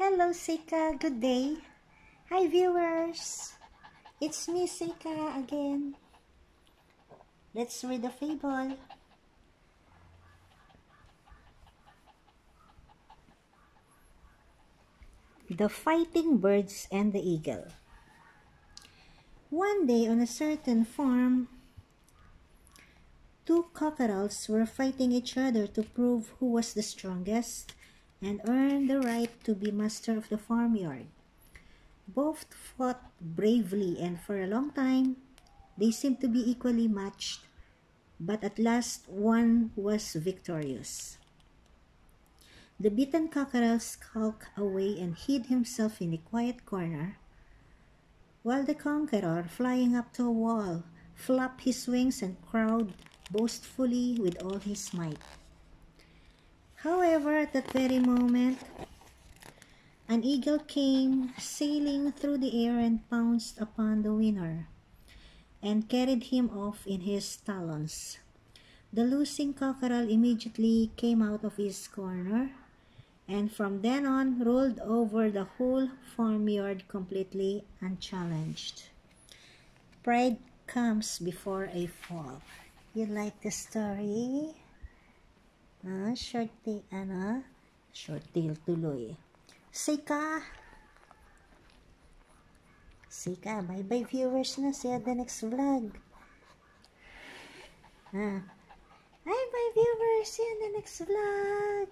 Hello, Seika. Good day. Hi, viewers. It's me, Seika, again. Let's read the fable. The Fighting Birds and the Eagle. One day on a certain farm, two cockerels were fighting each other to prove who was the strongest and earn the right to be master of the farmyard. Both fought bravely, and for a long time they seemed to be equally matched, but at last one was victorious. The beaten cockerel skulked away and hid himself in a quiet corner, while the conqueror, flying up to a wall, flapped his wings and crowed boastfully with all his might. However, at that very moment, an eagle came sailing through the air and pounced upon the winner, and carried him off in his talons. The losing cockerel immediately came out of his corner, and from then on ruled over the whole farmyard completely unchallenged. Pride comes before a fall. You like the story? Short tail tuloy. Seika! Seika, bye-bye viewers na. See you at the next vlog. Bye-bye viewers. See you in the next vlog.